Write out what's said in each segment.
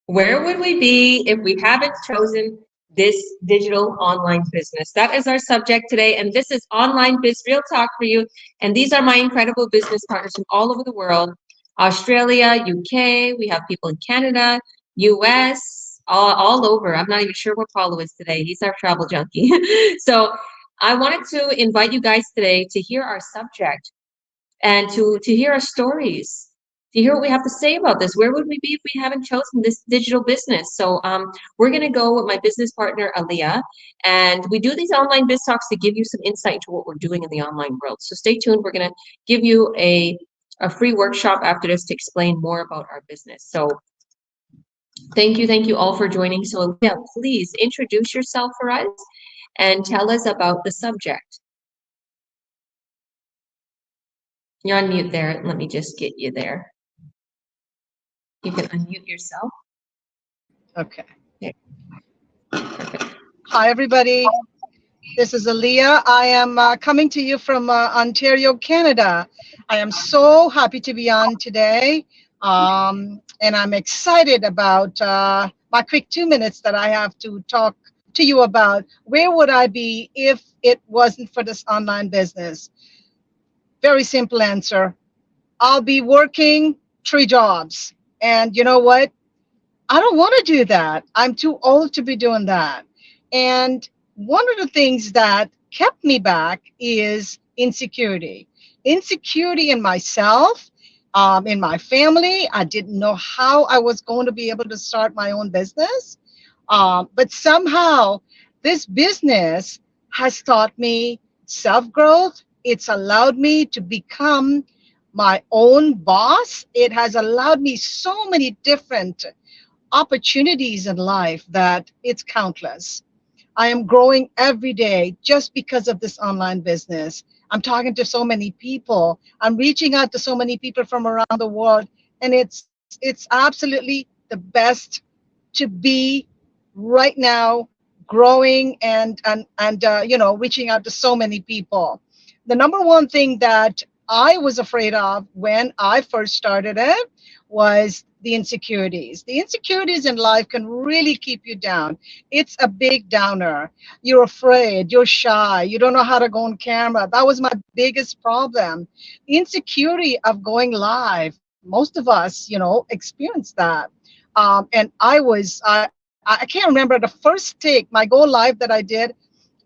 Where would we be if we haven't chosen this digital online business? That is our subject today. And this is Online Biz Real Talk for you. And these are my incredible business partners from all over the world: Australia, UK. We have people in Canada, US, all over. I'm not even sure where Paulo is today. He's our travel junkie. So I wanted to invite you guys today to hear our subject and to hear our stories, to hear what we have to say about this. Where would we be if we haven't chosen this digital business? So we're going to go with my business partner, Aaliyah, and we do these online biz talks to give you some insight into what we're doing in the online world. So stay tuned. We're going to give you a free workshop after this to explain more about our business. So thank you all for joining. So Aaliyah, please introduce yourself for us and tell us about the subject. You're on mute there. Let me just get you there. You can unmute yourself. Okay. Okay. Perfect. Hi, everybody. This is Aaliyah. I am coming to you from Ontario, Canada. I am so happy to be on today. And I'm excited about my quick 2 minutes that I have to talk to you about. Where would I be if it wasn't for this online business? Very simple answer. I'll be working 3 jobs. And you know what? I don't want to do that. I'm too old to be doing that. And one of the things that kept me back is insecurity. Insecurity in myself, in my family. I didn't know how I was going to be able to start my own business. But somehow this business has taught me self-growth. It's allowed me to become my own boss. It has allowed me so many different opportunities in life that it's countless. I am growing every day just because of this online business. I'm talking to so many people. I'm reaching out to so many people from around the world, and it's absolutely the best to be right now, growing and reaching out to so many people. The number one thing that I was afraid of when I first started it was the insecurities. The insecurities in life can really keep you down. It's a big downer. You're afraid, you're shy, you don't know how to go on camera. That was my biggest problem. Insecurity of going live. Most of us, experience that. And I can't remember the first take, my go live that I did.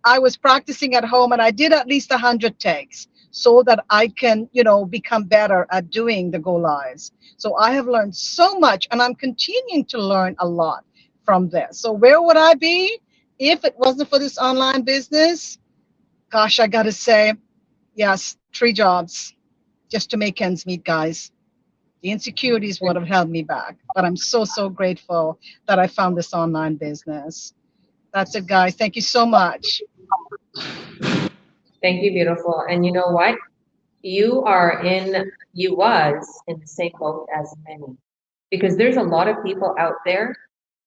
I was practicing at home and I did at least 100 takes so that I can, become better at doing the go lives. So I have learned so much and I'm continuing to learn a lot from this. So where would I be if it wasn't for this online business? Gosh, I got to say, yes, 3 jobs just to make ends meet, guys. The insecurities would have held me back, but I'm so, so grateful that I found this online business. That's it, guys. Thank you so much. Thank you, beautiful. And you know what? You was in the same boat as many, because there's a lot of people out there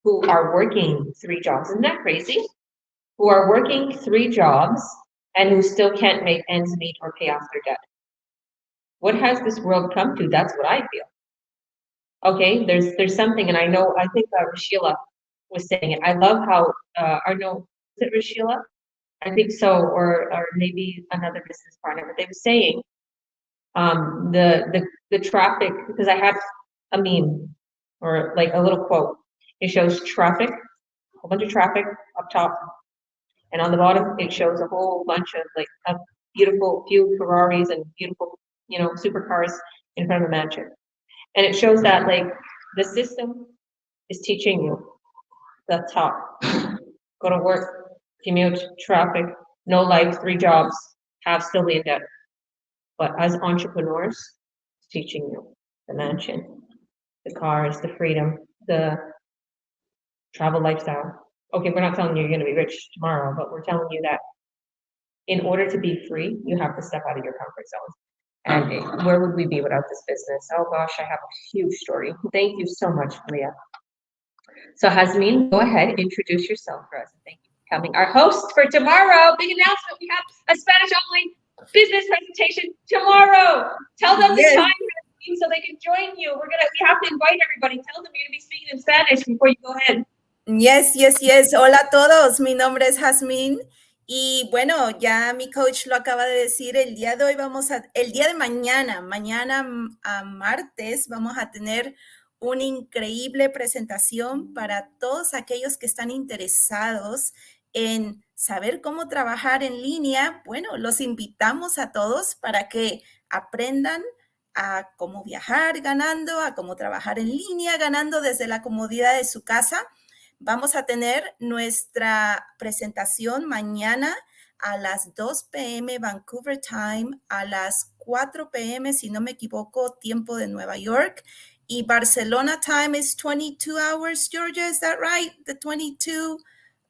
who are working 3 jobs. Isn't that crazy? Who are working 3 jobs and who still can't make ends meet or pay off their debt. What has this world come to? That's what I feel. Okay, there's something, and I think Rashila was saying it. I love how, I know, is it Rashila? I think so, or maybe another business partner, but they were saying the traffic, because I have a meme or like a little quote. It shows traffic, a whole bunch of traffic up top, and on the bottom it shows a whole bunch of like a beautiful few Ferraris and beautiful, supercars in front of a mansion. And it shows that like the system is teaching you the top. Go to work, commute, traffic, no life, 3 jobs, have still be in debt. But as entrepreneurs, it's teaching you the mansion, the cars, the freedom, the travel lifestyle. Okay, we're not telling you you're going to be rich tomorrow, but we're telling you that in order to be free, you have to step out of your comfort zone. And where would we be without this business? Oh gosh, I have a huge story. Thank you so much, Leah. So Hasmin, go ahead, introduce yourself for us. Thank you for coming. Our host for tomorrow, big announcement, we have a Spanish online business presentation tomorrow. Tell them the Yes. time, you so they can join you. We have to invite everybody. Tell them you're gonna be speaking in Spanish before you go ahead. Yes, yes, yes. Hola a todos. Mi nombre es Jazmín. Y bueno, ya mi coach lo acaba de decir, el día de hoy el día de mañana, a martes, vamos a tener una increíble presentación para todos aquellos que están interesados en saber cómo trabajar en línea. Bueno, los invitamos a todos para que aprendan a cómo viajar ganando, a cómo trabajar en línea ganando desde la comodidad de su casa. Vamos a tener nuestra presentación mañana a las 2 p.m. Vancouver Time, a las 4 p.m. si no me equivoco, tiempo de Nueva York. Y Barcelona Time is 22 hours, Georgia, is that right? The 22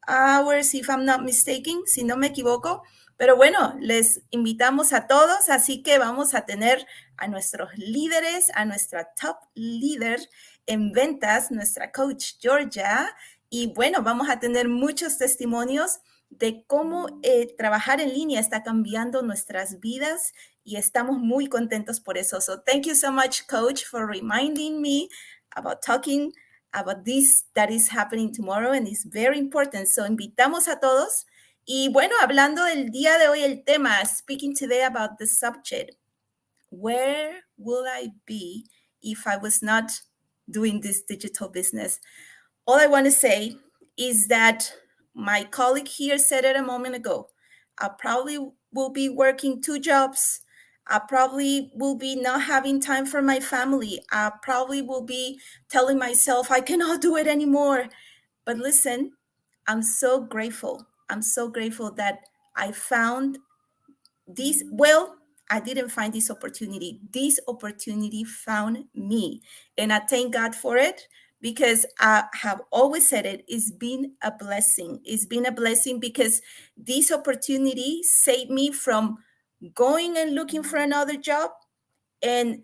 hours, if I'm not mistaken, si no me equivoco. Pero bueno, les invitamos a todos, así que vamos a tener a nuestros líderes, a nuestra top líder en ventas, nuestra coach Georgia. Y bueno, vamos a tener muchos testimonios de cómo trabajar en línea está cambiando nuestras vidas y estamos muy contentos por eso. So thank you so much, Coach, for reminding me about talking about this that is happening tomorrow and it's very important. So invitamos a todos. Y bueno, hablando del día de hoy, el tema, speaking today about the subject, where will I be if I was not doing this digital business? All I want to say is that my colleague here said it a moment ago. I probably will be working 2 jobs. I probably will be not having time for my family. I probably will be telling myself I cannot do it anymore. But listen, I'm so grateful. I'm so grateful that I found this. Well, I didn't find this opportunity. This opportunity found me. And I thank God for it because I have always said it's been a blessing. It's been a blessing because this opportunity saved me from going and looking for another job and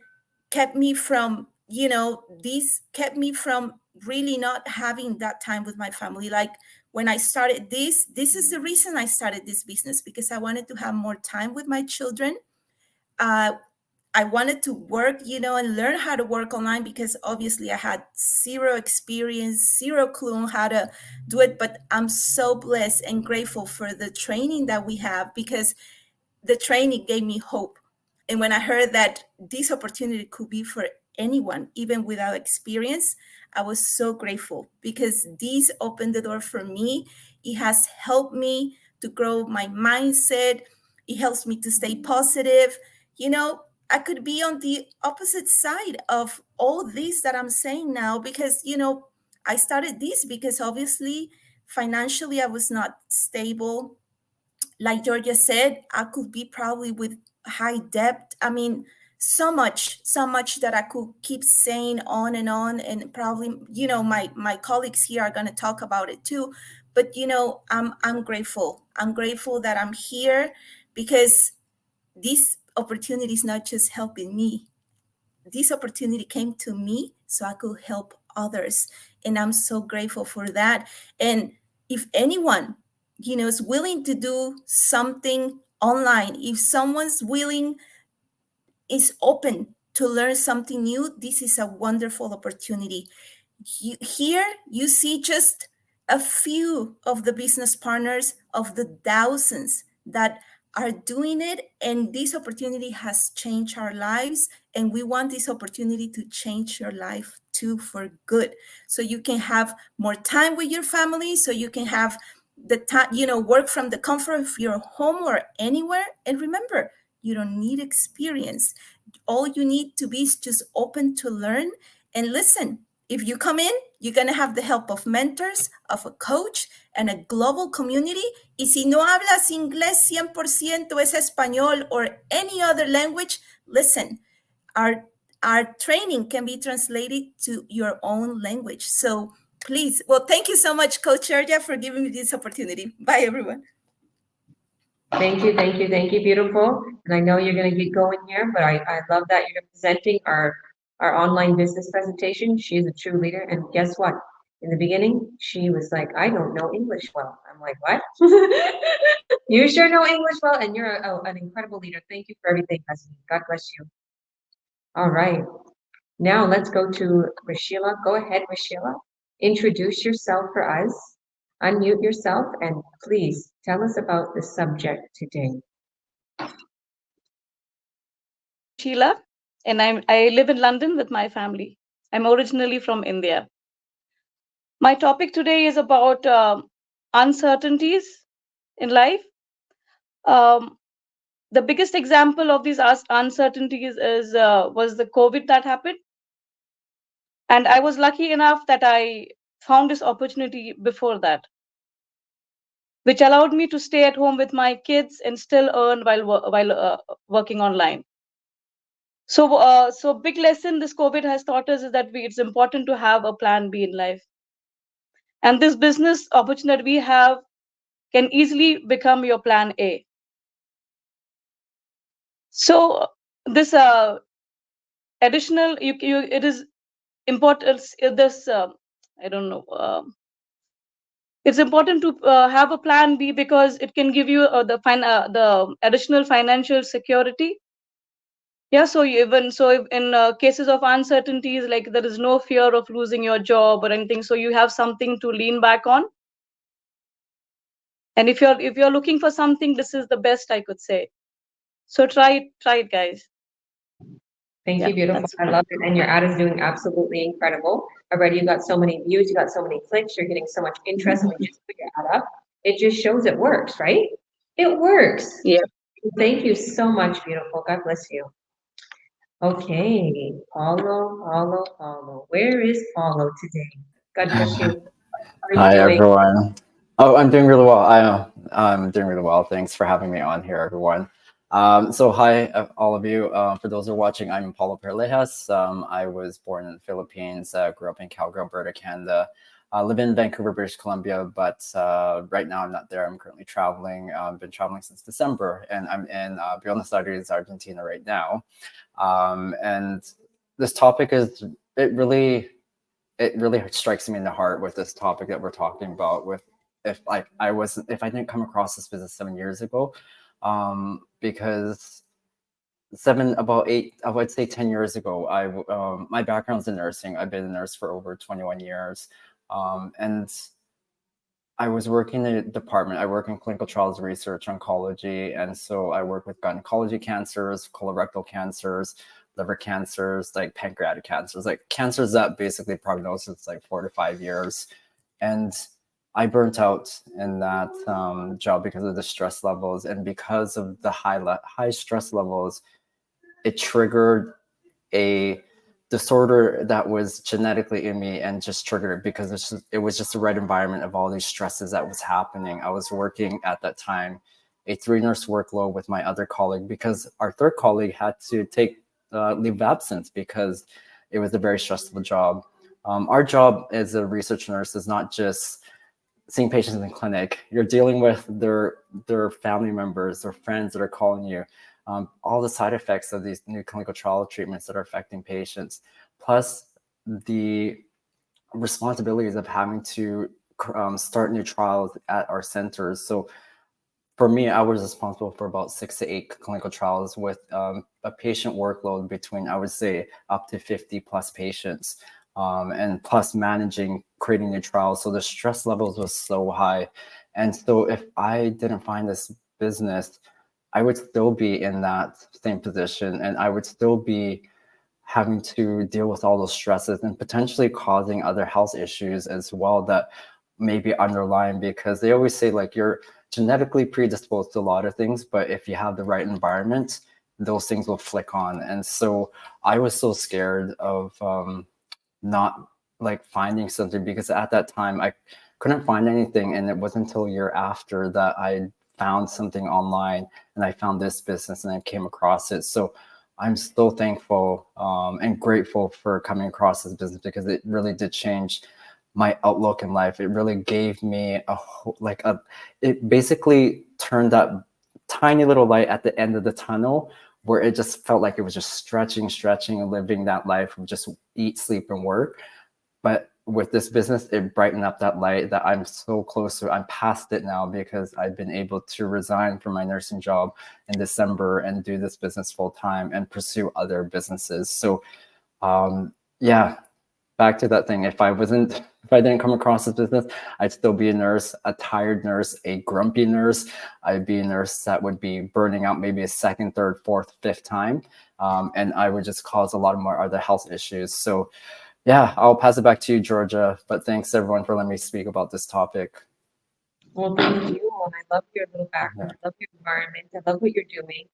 kept me from, this kept me from really not having that time with my family. Like when I started this is the reason I started this business, because I wanted to have more time with my children. I wanted to work, and learn how to work online because obviously I had zero experience, zero clue on how to do it. But I'm so blessed and grateful for the training that we have because the training gave me hope. And when I heard that this opportunity could be for anyone, even without experience, I was so grateful because this opened the door for me. It has helped me to grow my mindset. It helps me to stay positive. I could be on the opposite side of all this that I'm saying now because, I started this because obviously financially I was not stable. Like Georgia said, I could be probably with high debt. I mean, so much that I could keep saying on, and probably, my colleagues here are going to talk about it too. But I'm grateful. I'm grateful that I'm here because this opportunity is not just helping me. This opportunity came to me so I could help others, and I'm so grateful for that. And if anyone is willing to do something online, if someone's willing, is open to learn something new, this is a wonderful opportunity. Here you see just a few of the business partners of the thousands that are doing it, and this opportunity has changed our lives, and we want this opportunity to change your life too for good, so you can have more time with your family, so you can have the time, work from the comfort of your home or anywhere. And remember, you don't need experience. All you need to be is just open to learn. And listen, if you come in, you're going to have the help of mentors, of a coach, and a global community. Y si no hablas inglés 100%, es español, or any other language, listen, our training can be translated to your own language. So please, well, thank you so much, Coach Georgia, for giving me this opportunity. Bye, everyone. Thank you, beautiful. And I know you're going to get going here, but I love that you're presenting our online business presentation. She's a true leader. And guess what? In the beginning, she was like, I don't know English well. I'm like, what? You sure know English well, and you're an incredible leader. Thank you for everything, Hasni. God bless you. All right. Now let's go to Rashila. Go ahead, Rashila. Introduce yourself for us. Unmute yourself and please tell us about the subject today. Sheila, and I live in London with my family. I'm originally from India. My topic today is about uncertainties in life. Um, the biggest example of these uncertainties is was the COVID that happened, and I was lucky enough that I found this opportunity before that, which allowed me to stay at home with my kids and still earn while working online. So big lesson this COVID has taught us is that it's important to have a plan B in life. And this business opportunity we have can easily become your plan A. So this additional, it is important. This I don't know. It's important to have a plan B because it can give you the additional financial security. Yeah, so if in cases of uncertainties, like there is no fear of losing your job or anything, so you have something to lean back on. And if you're looking for something, this is the best I could say. So try it, guys. Thank you, beautiful. I love it. And your ad is doing absolutely incredible. Already you got so many views, you got so many clicks, you're getting so much interest when you just put your ad up. It just shows it works, right? It works. Yeah. Thank you so much, beautiful. God bless you. Okay, Paulo. Where is Paulo today? God bless you. How are Hi, you doing? everyone. Oh, I'm doing really well. I'm doing really well. Thanks for having me on here, everyone. So hi, all of you. For those who are watching, I'm Paulo Perlejas. I was born in the Philippines, grew up in Calgary, Alberta, Canada. I live in Vancouver, British Columbia, but right now I'm not there. I'm currently traveling. I've been traveling since December, and I'm in Buenos Aires, Argentina right now. And this topic is, it really strikes me in the heart with this topic that we're talking about. With if I didn't come across this business 7 years ago, because about 8, I would say 10 years ago, my background's in nursing. I've been a nurse for over 21 years, and I was working in a department. I work in clinical trials research oncology, and so I work with gynecology cancers, colorectal cancers, liver cancers, like pancreatic cancers, like cancers that basically prognosis like 4 to 5 years. And I burnt out in that job because of the stress levels, and because of the high stress levels, it triggered a disorder that was genetically in me, and just triggered it because it was just the right environment of all these stresses that was happening. I was working at that time a 3-nurse workload with my other colleague, because our third colleague had to take leave of absence because it was a very stressful job. Our job as a research nurse is not just seeing patients in the clinic. You're dealing with their family members, their friends that are calling you, all the side effects of these new clinical trial treatments that are affecting patients, plus the responsibilities of having to start new trials at our centers. So for me, I was responsible for about 6 to 8 clinical trials with a patient workload between, I would say, up to 50 plus patients, and plus managing, creating new trials. So the stress levels was so high. And so if I didn't find this business, I would still be in that same position, and I would still be having to deal with all those stresses and potentially causing other health issues as well that may be underlying, because they always say like you're genetically predisposed to a lot of things, but if you have the right environment, those things will flick on. And so I was so scared of not like finding something, because at that time I couldn't find anything, and it wasn't until a year after that I found something online, and I found this business and I came across it. So I'm so thankful and grateful for coming across this business, because it really did change my outlook in life. It really gave me it basically turned that tiny little light at the end of the tunnel, where it just felt like it was just stretching and living that life of just eat, sleep, and work. But with this business, it brightened up that light that I'm so close to. I'm past it now because I've been able to resign from my nursing job in December and do this business full time and pursue other businesses. So yeah, back to that thing. If I didn't come across this business, I'd still be a nurse, a tired nurse, a grumpy nurse. I'd be a nurse that would be burning out maybe a second, third, fourth, fifth time. And I would just cause a lot of more other health issues. So yeah, I'll pass it back to you, Georgia. But thanks everyone for letting me speak about this topic. Well, thank you. And I love your little background. I love your environment. I love what you're doing.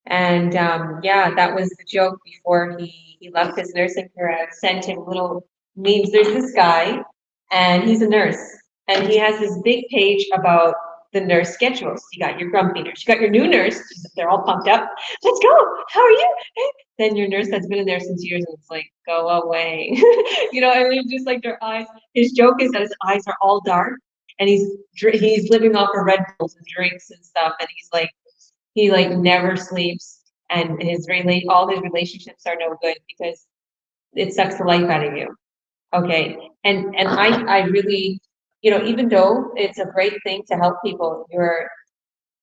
And yeah, that was the joke before he left his nursing career. I sent him little memes. There's this guy, and he's a nurse, and he has this big page about the nurse schedules. You got your grumpy nurse, you got your new nurse. They're all pumped up. Let's go. How are you? Then your nurse that's been in there since years, and it's like, go away. You know, I mean, just like their eyes. His joke is that his eyes are all dark, and he's living off of Red Bulls and drinks and stuff, and he's like. He like never sleeps, and all his relationships are no good because it sucks the life out of you. Okay, and I really, you know, even though it's a great thing to help people,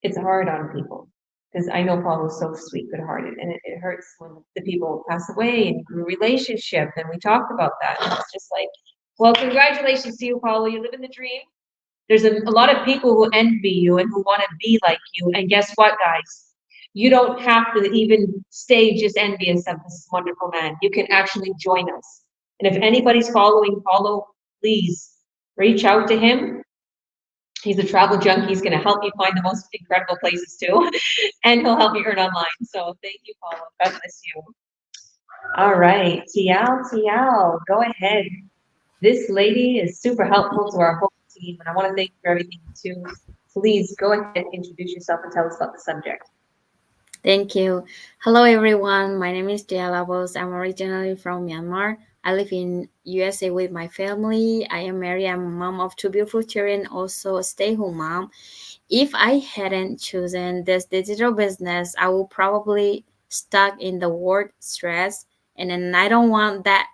it's hard on people because I know Paul was so sweet, good-hearted, and it hurts when the people pass away and grew relationship, and we talked about that. And it's just like, well, congratulations to you, Paula. You live in the dream. There's a lot of people who envy you and who want to be like you. And guess what, guys? You don't have to even stay just envious of this wonderful man. You can actually join us. And if anybody's following Paulo, please reach out to him. He's a travel junkie. He's going to help you find the most incredible places too. And he'll help you earn online. So thank you, Paulo. God bless you. All right. Tial, go ahead. This lady is super helpful to our whole team, and I want to thank you for everything too. Please go ahead, introduce yourself, and tell us about the subject. Thank you. Hello, everyone. My name is Tia Labos. I'm originally from Myanmar. I live in USA with my family. I am married. I'm a mom of two beautiful children, also a stay-home mom. If I hadn't chosen this digital business, I would probably stuck in the work stress, and then I don't want that.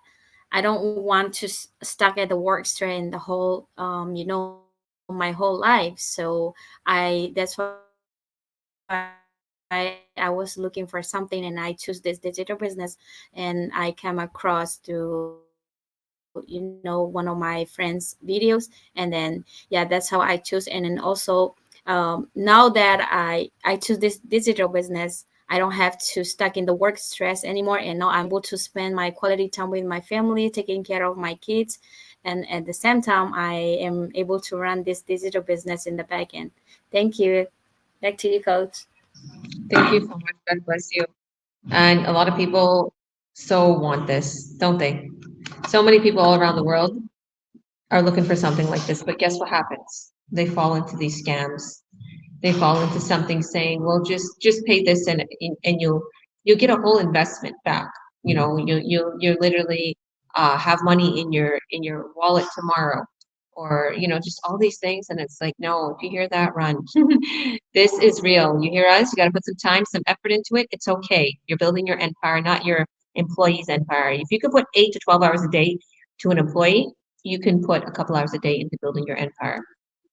I don't want to stuck at the work stress in the whole, my whole life. So that's why I was looking for something, and I choose this digital business, and I came across to one of my friends' videos, and then that's how I choose. And then also now that I choose this digital business, I don't have to stuck in the work stress anymore, and now I'm able to spend my quality time with my family, taking care of my kids, and at the same time I am able to run this digital business in the back end. Thank you. Back to you, Coach. Thank you so much. God bless you. And a lot of people so want this, don't they? So many people all around the world are looking for something like this, but guess what happens? They fall into these scams. They fall into something saying, well, just pay this and you'll get a whole investment back. You know, you literally have money in your wallet tomorrow, or you know, just all these things. And it's like, no, if you hear that, run. This is real. You hear us? You got to put some time, some effort into it. It's okay. You're building your empire, not your employee's empire. If you could put 8 to 12 hours a day to an employee, you can put a couple hours a day into building your empire.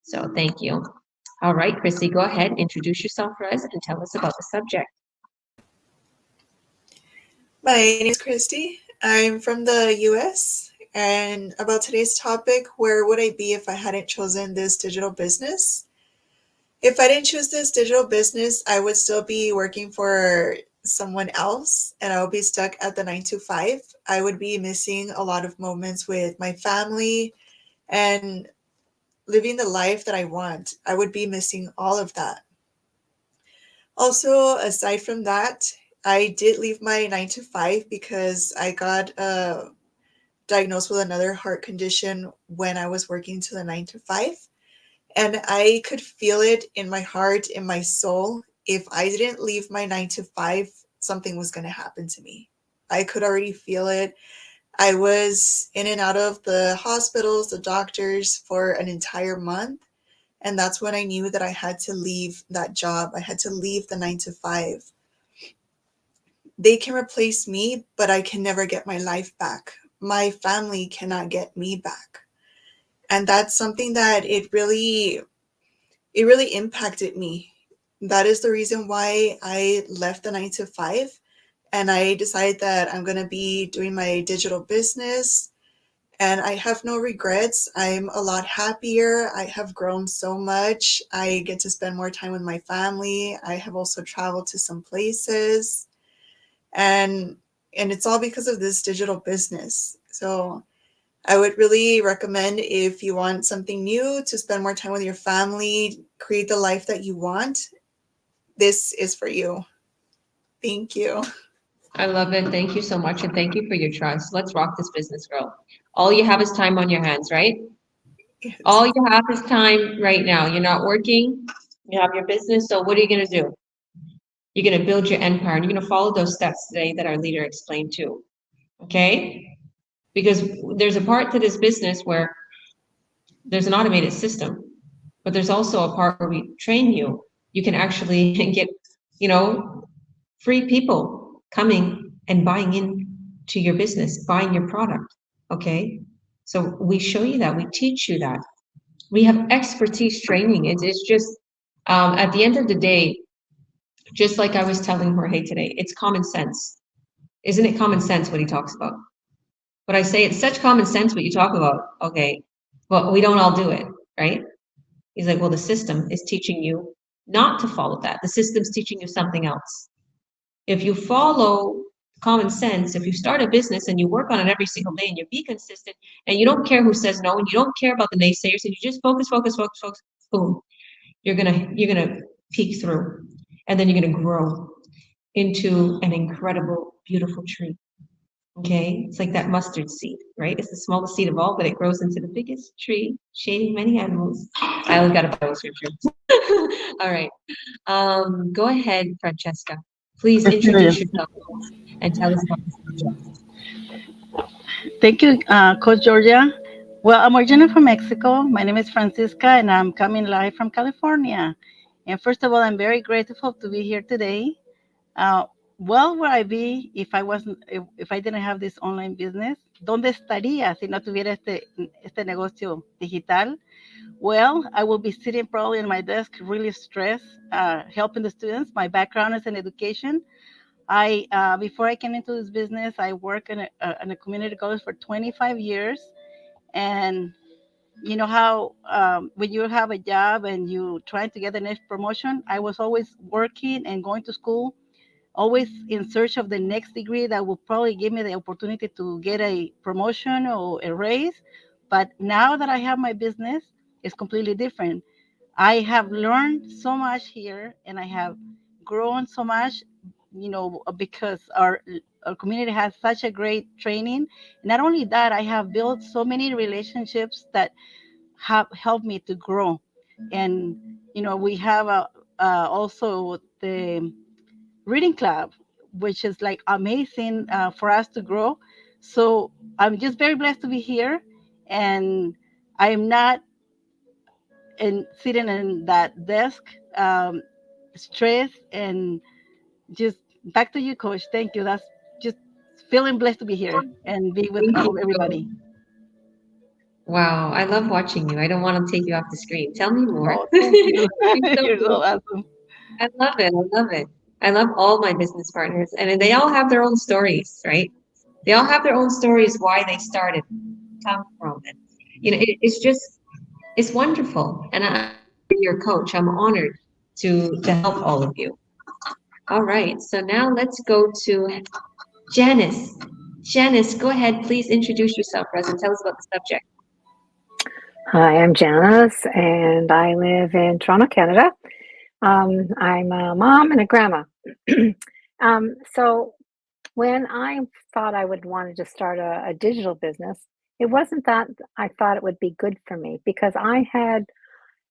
So thank you. All right, Chrissy, go ahead, introduce yourself for us and tell us about the subject. My name is Christy. I'm from the US, and about today's topic, where would I be if I hadn't chosen this digital business? If I didn't choose this digital business, I would still be working for someone else, and I would be stuck at the 9 to 5. I would be missing a lot of moments with my family and living the life that I want. I would be missing all of that. Also, aside from that, I did leave my 9 to 5 because I got diagnosed with another heart condition when I was working to the 9 to 5. And I could feel it in my heart, in my soul. If I didn't leave my 9 to 5, something was going to happen to me. I could already feel it. I was in and out of the hospitals, the doctors for an entire month. And that's when I knew that I had to leave that job. I had to leave the 9 to 5. They can replace me, but I can never get my life back. my family cannot get me back. And that's something that it really impacted me. That is the reason why I left the 9 to 5, and I decided that I'm going to be doing my digital business. And I have no regrets. I'm a lot happier. I have grown so much. I get to spend more time with my family. I have also traveled to some places. And it's all because of this digital business. So I would really recommend, if you want something new, to spend more time with your family, create the life that you want, this is for you. Thank you. I love it. Thank you so much. And thank you for your trust. Let's rock this business, girl. All you have is time on your hands, right? Yes. All you have is time right now. You're not working. You have your business. So what are you going to do? You're going to build your empire, and you're going to follow those steps today that our leader explained too. Okay? Because there's a part to this business where there's an automated system, but there's also a part where we train you. You can actually get, free people coming and buying into your business, buying your product. Okay? So we show you that, we teach you that. We have expertise training. It's just, at the end of the day, just like I was telling Jorge today, it's common sense. Isn't it common sense what he talks about? But I say it's such common sense what you talk about. Okay, but we don't all do it, right? He's like, well, the system is teaching you not to follow that. The system's teaching you something else. If you follow common sense, if you start a business and you work on it every single day and you be consistent and you don't care who says no and you don't care about the naysayers and you just focus, boom, you're gonna peek through, and then you're gonna grow into an incredible, beautiful tree. Okay, it's like that mustard seed, right? It's the smallest seed of all, but it grows into the biggest tree, shading many animals. I only got a Bible scripture. All right. Go ahead, Francesca. Please introduce yourself and tell us about this project. Thank you, Coach Georgia. Well, I'm originally from Mexico. My name is Francisca, and I'm coming live from California. And first of all, I'm very grateful to be here today. Uh, well, where I be if I didn't have this online business? ¿Dónde estaría si no tuviera este negocio digital? Well, I will be sitting probably in my desk, really stressed, helping the students. My background is in education. Before I came into this business, I worked in a community college for 25 years, and you know how when you have a job and you trying to get the next promotion, I was always working and going to school, always in search of the next degree that will probably give me the opportunity to get a promotion or a raise. But now that I have my business, it's completely different. I have learned so much here, and I have grown so much, because our community has such a great training. Not only that, I have built so many relationships that have helped me to grow. And we have also the reading club, which is like amazing for us to grow. So I'm just very blessed to be here, and I am not sitting in that desk, stressed, and just back to you, Coach. Thank you. That's just feeling blessed to be here and be with Thank you. everybody. Wow, I love watching you. I don't want to take you off the screen. Tell me more. Oh, thank you. You're so You're cool. so awesome. I love it. I love it. I love all my business partners, and they all have their own stories, right? They all have their own stories why they started, come from it. It's just it's wonderful, and I'm your coach. I'm honored to help all of you. All right, so now let's go to Janice. Janice, go ahead, please introduce yourself, Rez, and tell us about the subject. Hi, I'm Janice, and I live in Toronto, Canada. I'm a mom and a grandma. So when I thought I would wanted to start a digital business, it wasn't that I thought it would be good for me, because I had,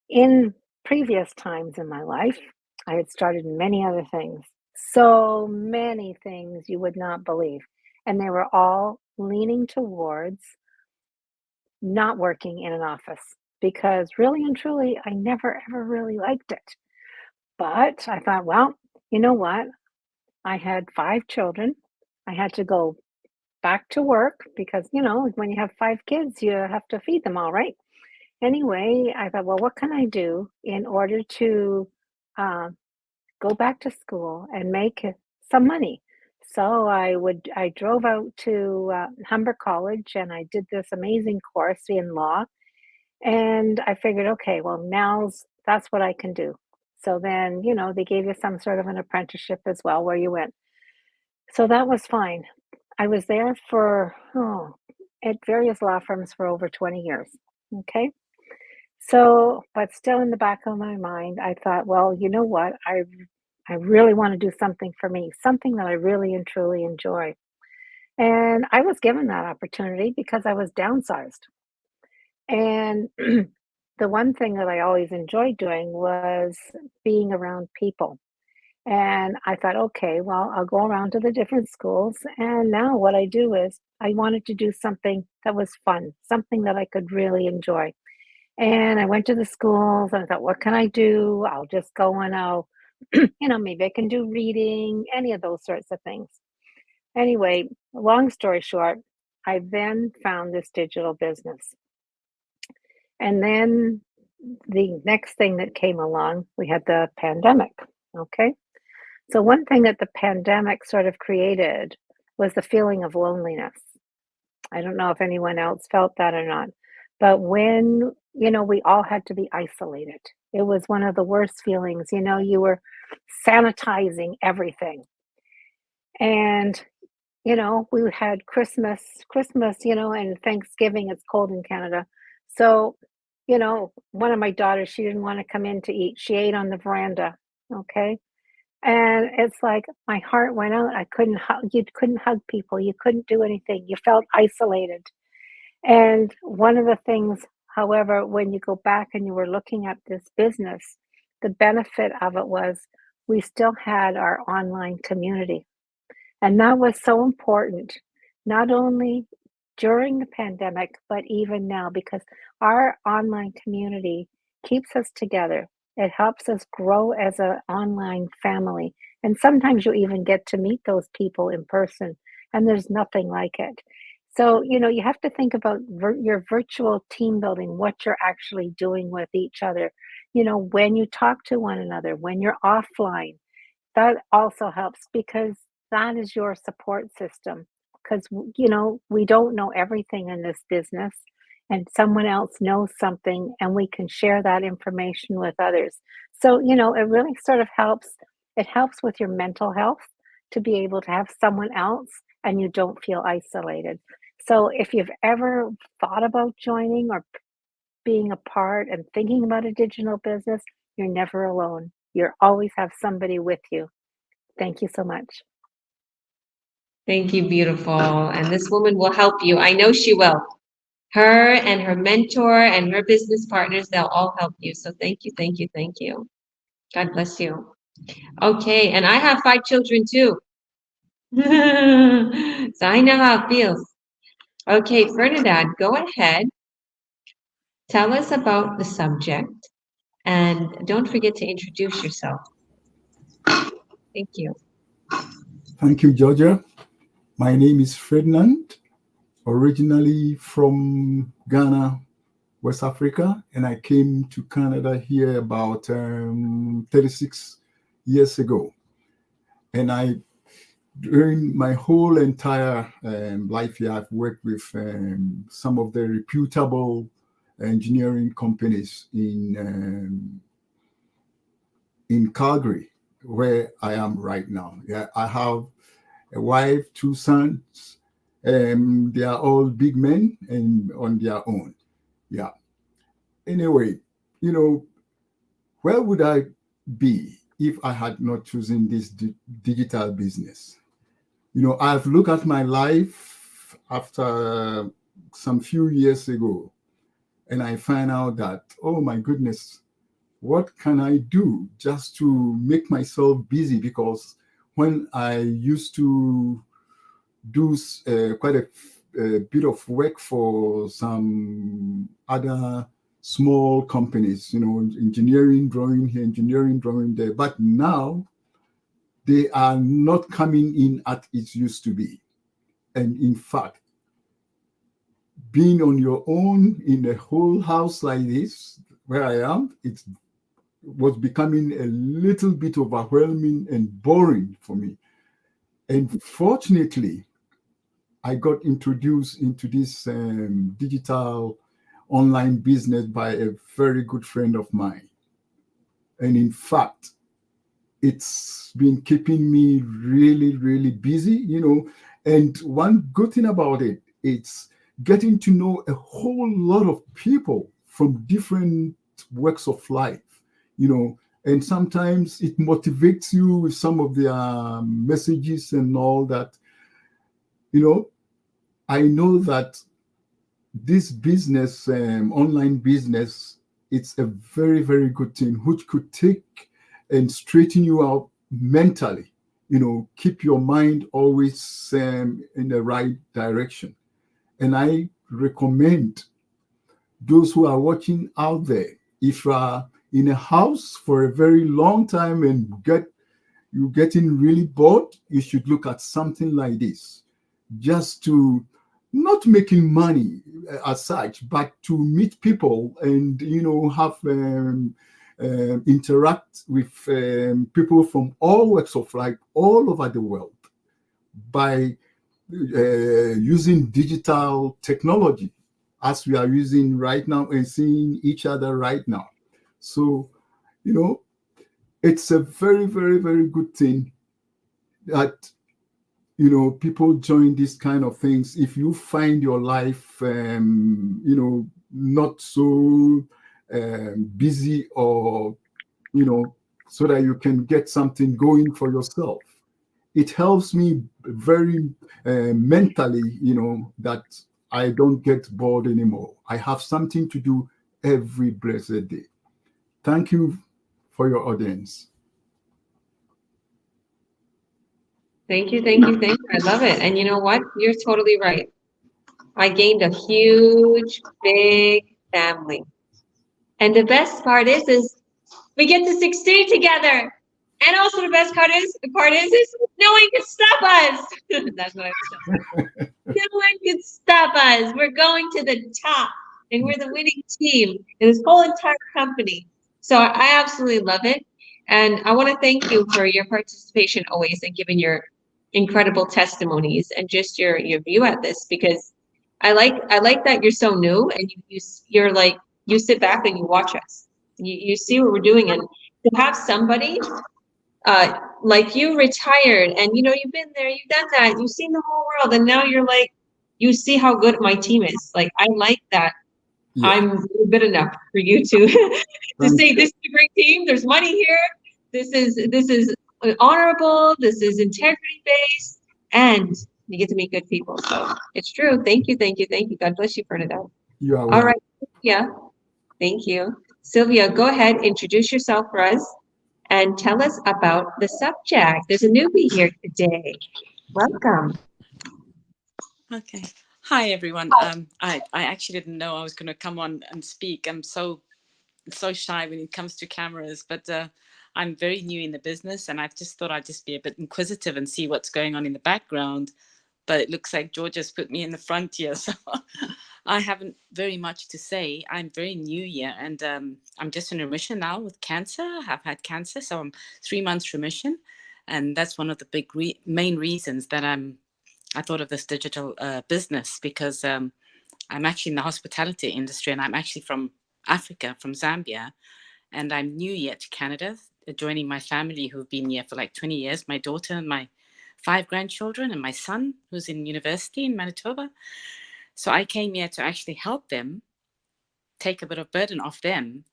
in previous times in my life, I had started many other things, so many things you would not believe. And they were all leaning towards not working in an office, because really and truly, I never ever really liked it. But I thought, well, you know what? I had 5 children. I had to go back to work because, you know, when you have 5 kids, you have to feed them all, right? Anyway, I thought, well, what can I do in order to uh, go back to school and make some money? So I drove out to Humber College and I did this amazing course in law. And I figured, okay, well, that's what I can do. So then, you know, they gave you some sort of an apprenticeship as well where you went. So that was fine. I was there at various law firms for over 20 years. Okay. So, but still in the back of my mind, I thought, well, you know what? I really want to do something for me, something that I really and truly enjoy. And I was given that opportunity because I was downsized. And the one thing that I always enjoyed doing was being around people. And I thought, okay, well, I'll go around to the different schools. And now what I do is I wanted to do something that was fun, something that I could really enjoy. And I went to the schools and I thought, what can I do? I'll just go and I'll, maybe I can do reading, any of those sorts of things. Anyway, long story short, I then found this digital business. And then the next thing that came along, we had the pandemic. Okay. So, one thing that the pandemic sort of created was the feeling of loneliness. I don't know if anyone else felt that or not, but when, we all had to be isolated, it was one of the worst feelings. You were sanitizing everything. And, we had Christmas, and Thanksgiving. It's cold in Canada. So, one of my daughters, she didn't want to come in to eat. She ate on the veranda. Okay. And it's like my heart went out. You couldn't hug people. You couldn't do anything. You felt isolated. And one of the things, however, when you go back and you were looking at this business, the benefit of it was we still had our online community. And that was so important, not only during the pandemic, but even now, because our online community keeps us together. It helps us grow as an online family. And sometimes you even get to meet those people in person, and there's nothing like it. So, you have to think about your virtual team building, what you're actually doing with each other. When you talk to one another, when you're offline, that also helps because that is your support system. Because, we don't know everything in this business, and someone else knows something, and we can share that information with others. So, it really sort of helps. It helps with your mental health to be able to have someone else and you don't feel isolated. So, if you've ever thought about joining or being a part and thinking about a digital business, you're never alone. You always have somebody with you. Thank you so much. Thank you, beautiful. And this woman will help you. I know she will. Her and her mentor and her business partners, they'll all help you. So thank you, thank you, thank you. God bless you. Okay, and I have 5 children too. So I know how it feels. Okay, Ferdinand, go ahead. Tell us about the subject and don't forget to introduce yourself. Thank you. Thank you, Georgia. My name is Ferdinand, originally from Ghana, West Africa, and I came to Canada here about 36 years ago. And during my whole entire life here, I've worked with some of the reputable engineering companies in Calgary, where I am right now. Yeah, I have a wife, 2 sons. They are all big men and on their own. Yeah. Anyway, where would I be if I had not chosen this digital business? I've looked at my life after some few years ago, and I find out that, oh my goodness, what can I do just to make myself busy? Because when I used to do quite a bit of work for some other small companies, engineering drawing here, engineering drawing there. But now they are not coming in as it used to be. And in fact, being on your own in a whole house like this, where I am, it was becoming a little bit overwhelming and boring for me. And fortunately, I got introduced into this digital online business by a very good friend of mine. And in fact, it's been keeping me really, really busy, And one good thing about it, it's getting to know a whole lot of people from different walks of life, and sometimes it motivates you with some of their messages and all that. I know that this business, online business, it's a very, very good thing, which could take and straighten you out mentally, keep your mind always in the right direction. And I recommend those who are watching out there, if you are in a house for a very long time and you're getting really bored, you should look at something like this, just to not making money as such, but to meet people and have interact with people from all walks of life all over the world by using digital technology as we are using right now and seeing each other right now. So, it's a very, very, very good thing that people join these kind of things. If you find your life, not so busy, or so that you can get something going for yourself. It helps me very mentally, that I don't get bored anymore. I have something to do every blessed day. Thank you for your audience. Thank you, thank you, thank you. I love it. And you know what? You're totally right. I gained a huge, big family. And the best part is we get to succeed together. And also the best part is no one can stop us. That's what I was saying. No one can stop us. We're going to the top, and we're the winning team in this whole entire company. So I absolutely love it. And I want to thank you for your participation always and giving your incredible testimonies and just your view at this, because I like that you're so new and you're like, you sit back and you watch us. You see what we're doing, and to have somebody like you retired and you've been there, you've done that, you've seen the whole world, and now you're like, you see how good my team is. Like, I like that. Yeah. I'm good enough for you to say this is a great team, there's money here, this is honorable, this is integrity based, and you get to meet good people. So it's true. Thank you, thank you, thank you. God bless you, Bernadette. You are welcome. All right. Yeah. Thank you. Sylvia, go ahead, introduce yourself for us and tell us about the subject. There's a newbie here today. Welcome. Okay. Hi, everyone. I actually didn't know I was going to come on and speak. I'm so shy when it comes to cameras, but I'm very new in the business, and I just thought I'd just be a bit inquisitive and see what's going on in the background. But it looks like Georgia's put me in the front here, so I haven't very much to say. I'm very new here, and I'm just in remission now with cancer. I've had cancer, so I'm 3 months remission, and that's one of the big main reasons that I thought of this digital business, because I'm actually in the hospitality industry, and I'm actually from Africa, from Zambia, and I'm new here to Canada, joining my family who've been here for like 20 years, my daughter and my 5 grandchildren and my son who's in university in Manitoba. So I came here to actually help them, take a bit of burden off them,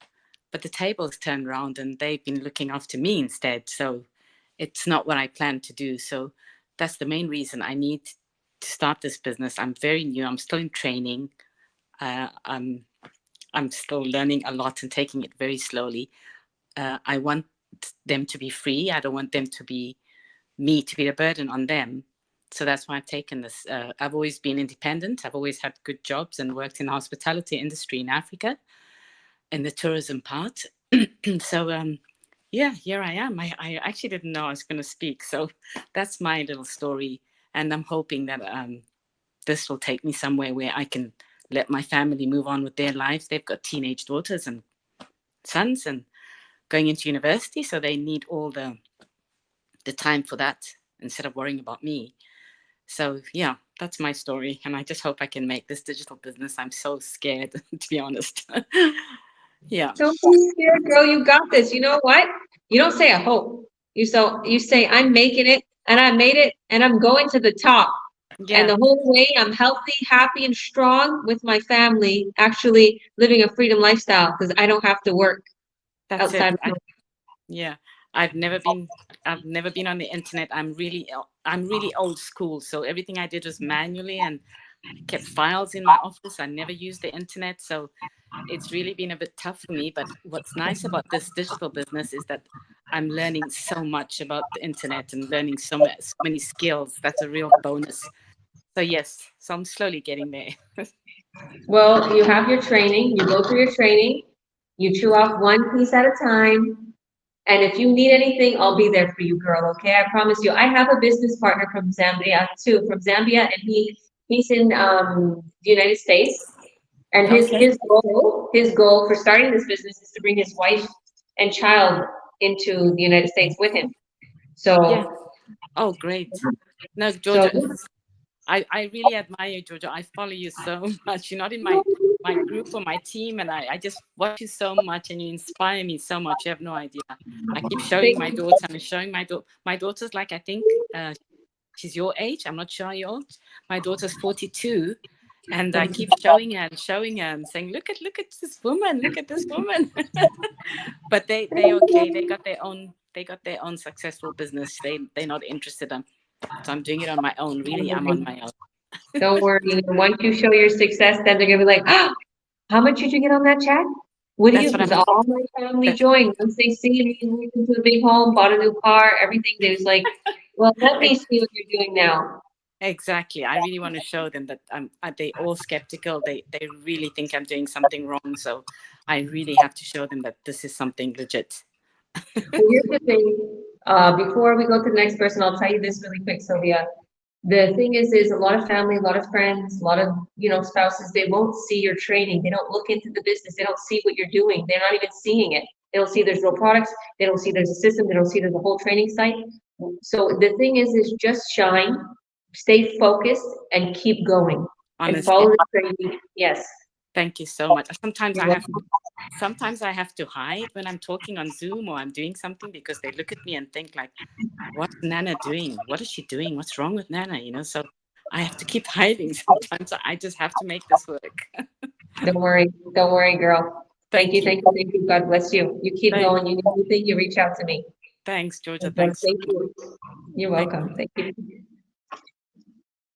but the table's turned around and they've been looking after me instead. So it's not what I planned to do. So that's the main reason I need to start this business. I'm very new. I'm still in training. I'm still learning a lot and taking it very slowly. I want them to be free. I don't want them to be me to be a burden on them. So that's why I've taken this. I've always been independent. I've always had good jobs and worked in the hospitality industry in Africa, in the tourism part. So yeah, here I am. I actually didn't know I was going to speak. So that's my little story. And I'm hoping that this will take me somewhere where I can let my family move on with their lives. They've got teenage daughters and sons and going into university, so they need all the time for that instead of worrying about me. So yeah, that's my story, and I just hope I can make this digital business. I'm so scared, to be honest. Yeah. Don't be scared, girl. You got this. You know what? You don't say I hope. You say I'm making it, and I made it, and I'm going to the top. And the whole way I'm healthy, happy, and strong with my family, actually living a freedom lifestyle because I don't have to work outside. Yeah, I've never been on the internet. I'm really old school. So everything I did was manually and kept files in my office. I never used the internet. So it's really been a bit tough for me. But what's nice about this digital business is that I'm learning so much about the internet and learning so many skills. That's a real bonus. So yes, so I'm slowly getting there. Well, you have your training, you go through your training, you chew off one piece at a time. And if you need anything, I'll be there for you, girl. Okay, I promise you. I have a business partner from Zambia too, and he's in the United States. And his goal for starting this business is to bring his wife and child into the United States with him. So yeah. Oh, great. No, Georgia, I really admire you, Georgia. I follow you so much. You're not in my group or my team, and I just watch you so much, and you inspire me so much. You have no idea. I keep showing my daughter. I'm showing my daughter. My daughter's like, I think she's your age. I'm not sure you're old. My daughter's 42. And I keep showing her and saying, look at this woman, look at this woman. But they okay. They got their own successful business. They're not interested in. So I'm doing it on my own. Really, I'm on my own. Don't worry. Once you show your success, then they're gonna be like, oh, how much did you get on that check? What do you? Because all my family joined. Once they see me moved into a big home, bought a new car, everything, they was like, well, let me see what you're doing now. Exactly. I really want to show them that they all skeptical. They really think I'm doing something wrong. So I really have to show them that this is something legit. Well, here's the thing. Before we go to the next person, I'll tell you this really quick, Sylvia. The thing is a lot of family, a lot of friends, a lot of, spouses, they won't see your training. They don't look into the business. They don't see what you're doing. They're not even seeing it. They don't see there's real products. They don't see there's a system. They don't see there's a whole training site. So the thing is just shine, stay focused, and keep going. Honestly. And follow the training. Yes. Thank you so much. Sometimes I have to hide when I'm talking on Zoom or I'm doing something because they look at me and think like, what's Nana doing? What is she doing? What's wrong with Nana? So I have to keep hiding sometimes. I just have to make this work. Don't worry, girl. Thank you. God bless you. You keep going. You need anything, you reach out to me. Thanks, Georgia. Thanks. Thank you. You're welcome. Thank you.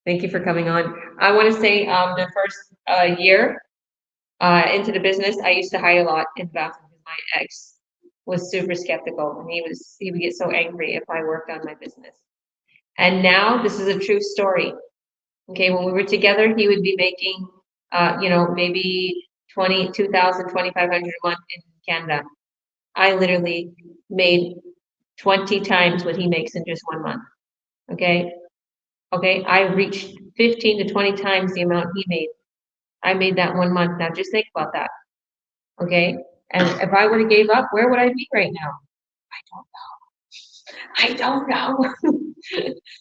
Thank you for coming on. I want to say the first year into the business, I used to hide a lot in the bathroom because my ex was super skeptical, and he would get so angry if I worked on my business. And now this is a true story. Okay, when we were together, he would be making maybe 22,000, 2,500 a month in Canada. I literally made 20 times what he makes in just 1 month. Okay, I reached 15 to 20 times the amount he made. I made that 1 month. Now just think about that. Okay, and if I would have gave up, where would I be right now? I don't know.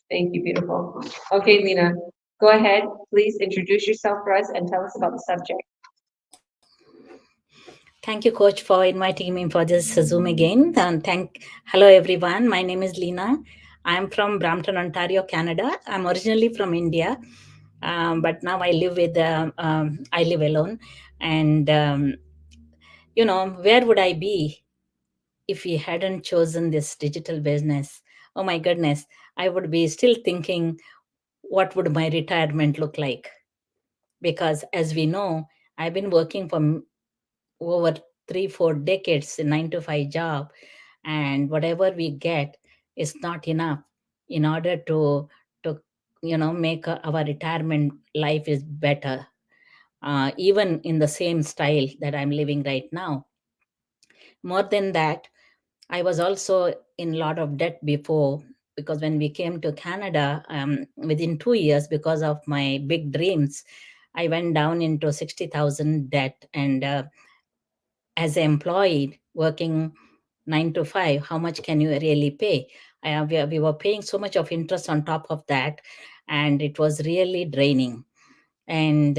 Thank you, beautiful. Okay, Lena, go ahead. Please introduce yourself for us and tell us about the subject. Thank you, Coach, for inviting me for this Zoom again. And hello, everyone. My name is Lena. I'm from Brampton, Ontario, Canada. I'm originally from India, but now I live I live alone. And where would I be if we hadn't chosen this digital business? Oh my goodness, I would be still thinking, what would my retirement look like? Because as we know, I've been working for over 3-4 decades in 9-to-5 job, and whatever we get is not enough in order to make our retirement life is better, even in the same style that I'm living right now. More than that, I was also in a lot of debt before because when we came to Canada, within 2 years, because of my big dreams, I went down into 60,000 debt. And as an employee working 9 to 5, how much can you really pay? We were paying so much of interest on top of that, and it was really draining. And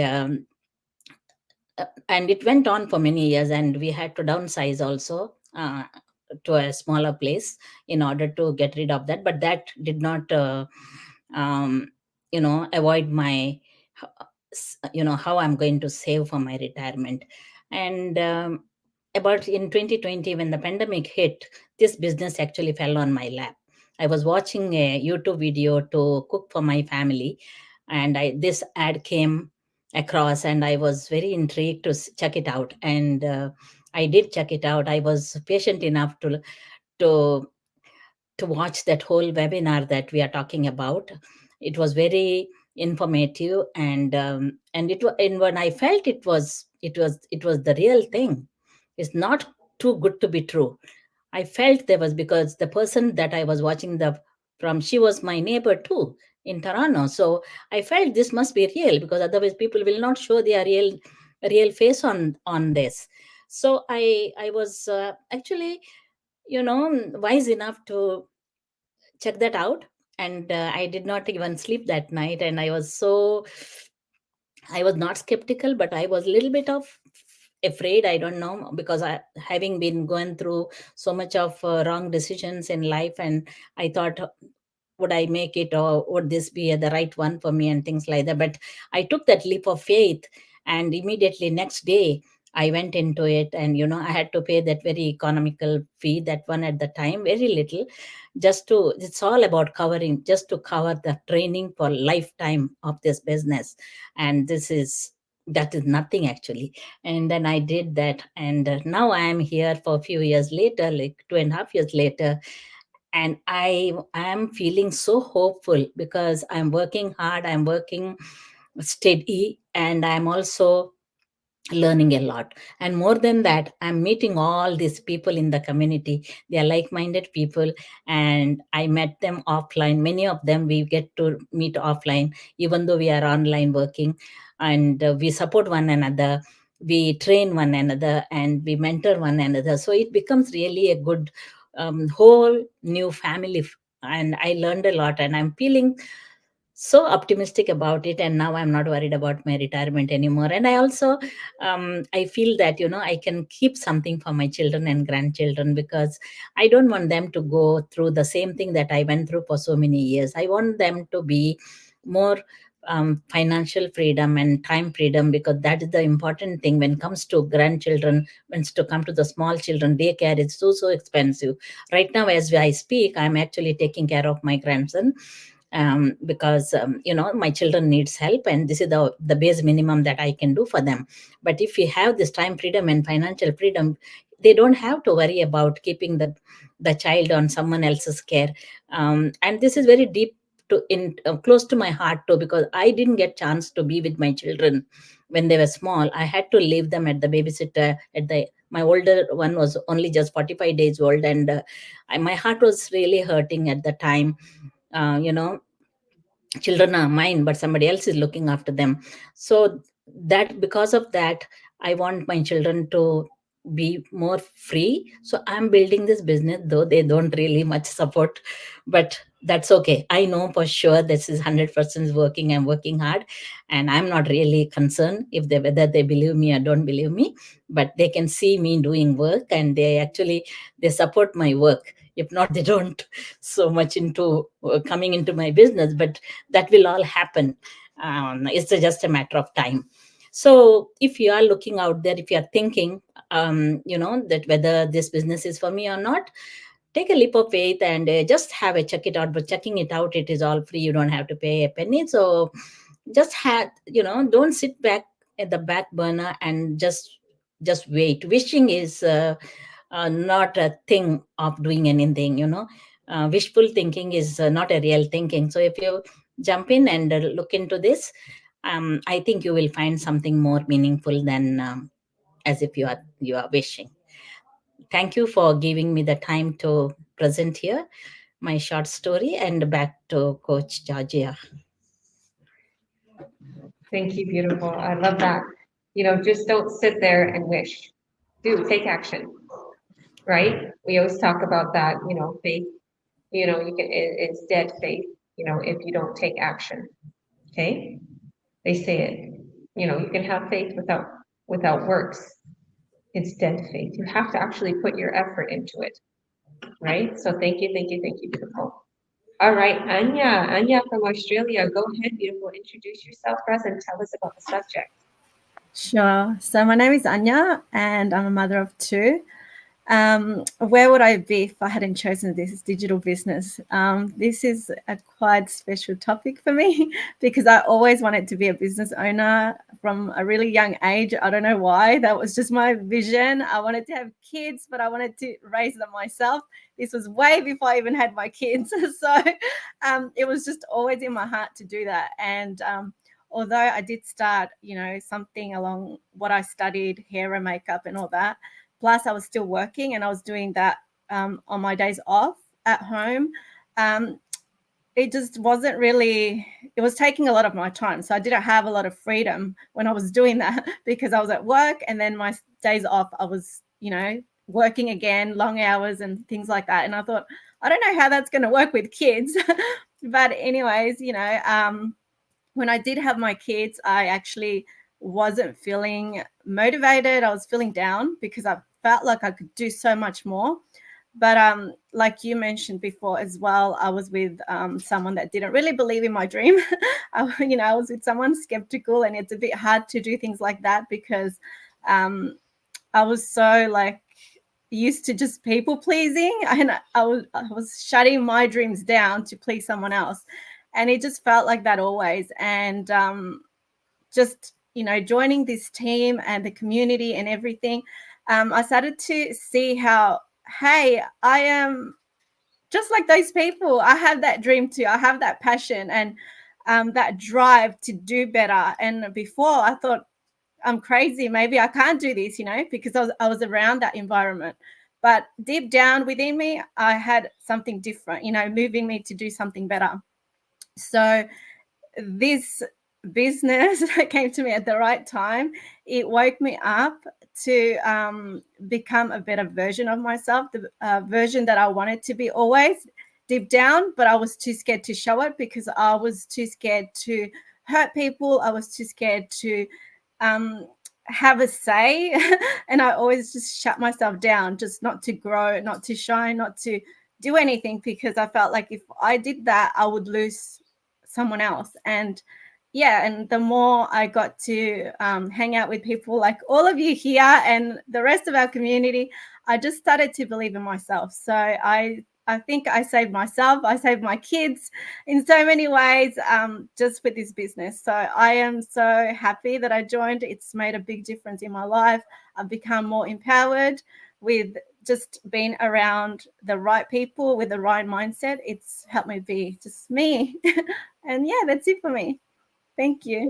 it went on for many years, and we had to downsize also to a smaller place in order to get rid of that. But that did not avoid my how I'm going to save for my retirement. And about in 2020, when the pandemic hit, this business actually fell on my lap. I was watching a YouTube video to cook for my family, and this ad came across, and I was very intrigued to check it out. And I did check it out. I was patient enough to watch that whole webinar that we are talking about. It was very informative, and when I felt it was the real thing. It's not too good to be true. I felt there was, because the person that I was watching from, she was my neighbor too in Toronto. So I felt this must be real, because otherwise people will not show their real face on this. So I was actually wise enough to check that out. And I did not even sleep that night. And I was not skeptical, but I was a little bit of afraid. I don't know, because having been going through so much of wrong decisions in life, and I thought, would I make it, or would this be the right one for me, and things like that. But I took that leap of faith, and immediately next day I went into it. And I had to pay that very economical fee, that one at the time, very little, it's all about covering, just to cover the training for lifetime of this business. And that is nothing actually. And then I did that, and now I am here for a few years later, like 2.5 years later. And I am feeling so hopeful, because I'm working hard, I'm working steady, and I'm also learning a lot. And more than that, I'm meeting all these people in the community. They are like-minded people, and I met them offline. Many of them we get to meet offline, even though we are online working. And we support one another, we train one another, and we mentor one another. So it becomes really a good whole new family. And I learned a lot, and I'm feeling so optimistic about it. And now I'm not worried about my retirement anymore. And I also I feel that I can keep something for my children and grandchildren, because I don't want them to go through the same thing that I went through for so many years. I want them to be more financial freedom and time freedom, because that is the important thing when it comes to grandchildren. When it's to come to the small children, daycare is so expensive. Right now, as I speak, I'm actually taking care of my grandson, because my children needs help, and this is the base minimum that I can do for them. But if we have this time freedom and financial freedom, they don't have to worry about keeping the child on someone else's care. And this is very deep close to my heart too, because I didn't get chance to be with my children when they were small. I had to leave them at the babysitter. My older one was only just 45 days old, and my heart was really hurting at the time. Children are mine, but somebody else is looking after them. So that, because of that, I want my children to be more free. So I'm building this business, though they don't really much support, but that's okay. I know for sure this is 100% working. I'm working hard, and I'm not really concerned whether they believe me or don't believe me. But they can see me doing work, and they support my work. If not, they don't so much into coming into my business, but that will all happen. It's just a matter of time. So if you are looking out there, if you are thinking that whether this business is for me or not, take a leap of faith and just check it out. But checking it out, it is all free. You don't have to pay a penny. So just don't sit back at the back burner and just wait. Wishing is not a thing of doing anything. Wishful thinking is not a real thinking. So if you jump in and look into this, I think you will find something more meaningful than as if you are wishing. Thank you for giving me the time to present here. my short story, and back to Coach Georgia. Thank you, beautiful. I love that. Just don't sit there and wish. Take action, right? We always talk about that, faith, it's dead faith, if you don't take action. Okay? They say it. You can have faith without works. It's dead faith. You have to actually put your effort into it. Right? So thank you, beautiful. All right, Anya from Australia, go ahead, beautiful. Introduce yourself for us and tell us about the subject. Sure. So my name is Anya and I'm a mother of two. Where would I be if I hadn't chosen this digital business? This is a quite special topic for me because I always wanted to be a business owner from a really young age. I don't know why. That was just my vision. I wanted to have kids, but I wanted to raise them myself. This was way before I even had my kids. So it was just always in my heart to do that. And although I did start, something along what I studied, hair and makeup and all that, plus I was still working and I was doing that on my days off at home. It just wasn't really, it was taking a lot of my time. So I didn't have a lot of freedom when I was doing that because I was at work and then my days off, I was, working again, long hours and things like that. And I thought, I don't know how that's going to work with kids. But anyways, when I did have my kids, I actually wasn't feeling motivated. I was feeling down because I felt like I could do so much more. But like you mentioned before as well, I was with someone that didn't really believe in my dream. I was with someone skeptical, and it's a bit hard to do things like that because I was so used to just people pleasing, and I was shutting my dreams down to please someone else. And it just felt like that always. And just, joining this team and the community and everything, I started to see how, hey, I am just like those people. I have that dream too. I have that passion and that drive to do better. And before I thought, I'm crazy. Maybe I can't do this, because I was around that environment. But deep down within me, I had something different, moving me to do something better. So this business came to me at the right time. It woke me up to become a better version of myself, the version that I wanted to be always deep down, but I was too scared to show it because I was too scared to hurt people. I was too scared to have a say. And I always just shut myself down, just not to grow, not to shine, not to do anything, because I felt like if I did that, I would lose someone else. And the more I got to hang out with people like all of you here and the rest of our community, I just started to believe in myself. So I think I saved myself. I saved my kids in so many ways just with this business. So I am so happy that I joined. It's made a big difference in my life. I've become more empowered with just being around the right people with the right mindset. It's helped me be just me. And that's it for me. Thank you.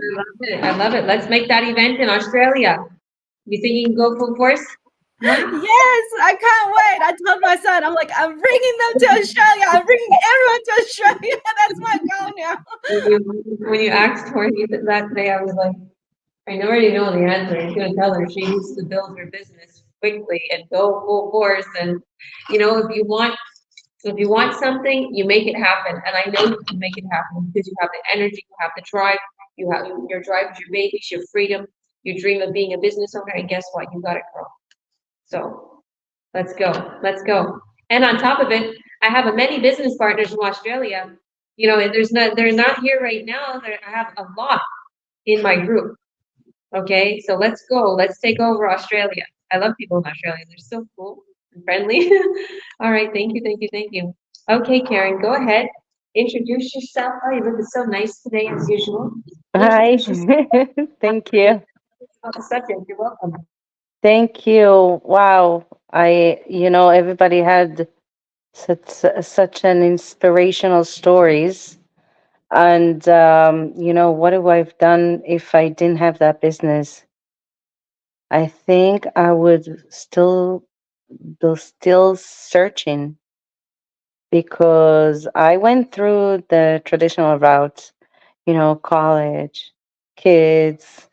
I love it. Let's make that event in Australia. You think you can go full force? Yes, I can't wait. I told my son, I'm like, I'm bringing them to Australia. I'm bringing everyone to Australia. That's my goal now. When you asked Tori that day, I was like, I already know the answer. He's going to tell her she needs to build her business quickly and go full force. And if you want something, you make it happen. And I know you can make it happen because you have the energy, you have the drive, you have your drive is your babies, your freedom, you dream of being a business owner, and guess what? You got it, girl. So let's go. And on top of it, I have many business partners from Australia. They're not here right now. I have a lot in my group. Okay, so let's go. Let's take over Australia. I love people in Australia. They're so cool and friendly. All right, thank you. Okay, Karen, go ahead. Introduce yourself. Oh, you look so nice today as usual. Hi, thank you. About the subject. You're welcome. Thank you. Wow. Everybody had such an inspirational stories. And, what have I done if I didn't have that business? I think I would still be still searching. because I went through the traditional route, college, kids,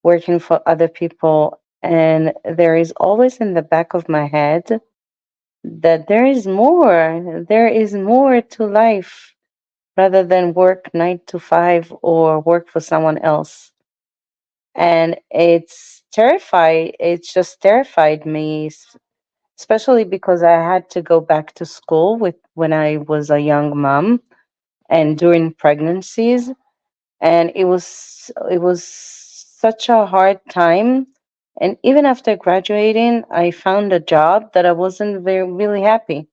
working for other people. And there is always in the back of my head that there is more. There is more to life rather than work 9 to 5 or work for someone else. And it's just terrified me, especially because I had to go back to school when I was a young mom and during pregnancies. And it was such a hard time. And even after graduating, I found a job that I wasn't really happy.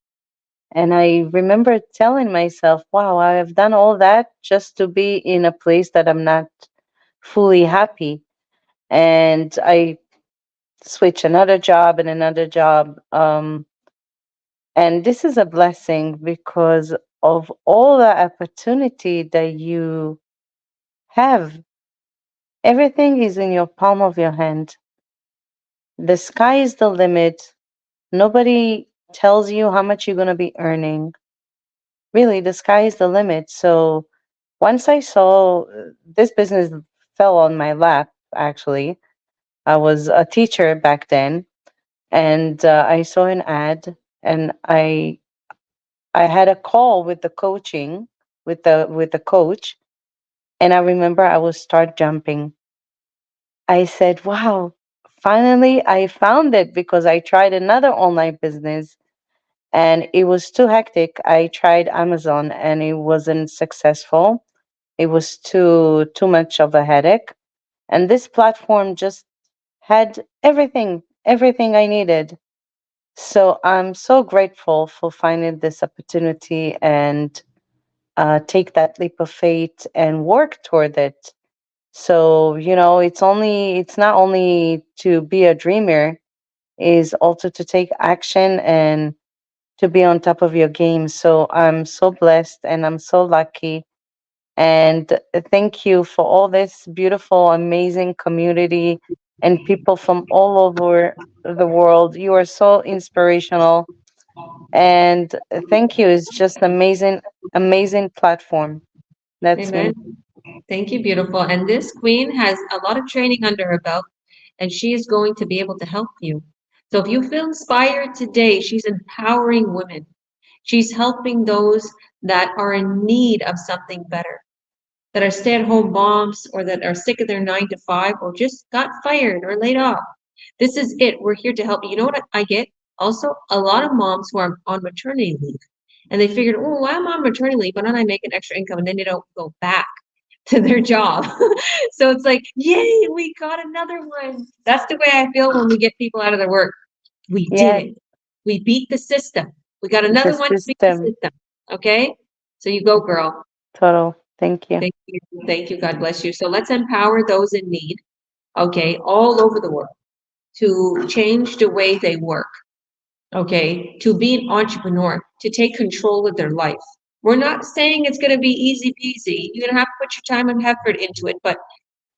And I remember telling myself, wow, I have done all that just to be in a place that I'm not fully happy. And I switch another job and another job. And this is a blessing because of all the opportunity that you have. Everything is in your palm of your hand. The sky is the limit. Nobody tells you how much you're going to be earning. Really, the sky is the limit. So once I saw this business fell on my lap, actually, I was a teacher back then, and I saw an ad, and I had a call with the coaching with the coach, and I remember I would start jumping. I said, "Wow, finally I found it," because I tried another online business and it was too hectic. I tried Amazon and it wasn't successful. It was too much of a headache. And this platform just had everything I needed. So I'm so grateful for finding this opportunity and take that leap of faith and work toward it. So, it's not only to be a dreamer, is also to take action and to be on top of your game. So I'm so blessed and I'm so lucky. And thank you for all this beautiful, amazing community and people from all over the world. You are so inspirational. And thank you. It's just amazing platform. That's Amen. me. Thank you, beautiful. And this queen has a lot of training under her belt, and she is going to be able to help you. So if you feel inspired today, she's empowering women. She's helping those that are in need of something better, that are stay-at-home moms or that are sick of their 9 to 5 or just got fired or laid off. This is it. We're here to help you. You know what I get? Also, a lot of moms who are on maternity leave and they figured, oh, why am I on maternity leave? Why don't I make an extra income? And then they don't go back to their job. So it's like, yay, we got another one. That's the way I feel when we get people out of their work. We did Yeah, it. We beat the system. We got the another one to beat the system. system. Okay? So you go, girl. Total. Thank you. Thank you. Thank you. God bless you. So let's empower those in need, okay, all over the world to change the way they work, okay, to be an entrepreneur, to take control of their life. We're not saying it's going to be easy peasy. You're going to have to put your time and effort into it, but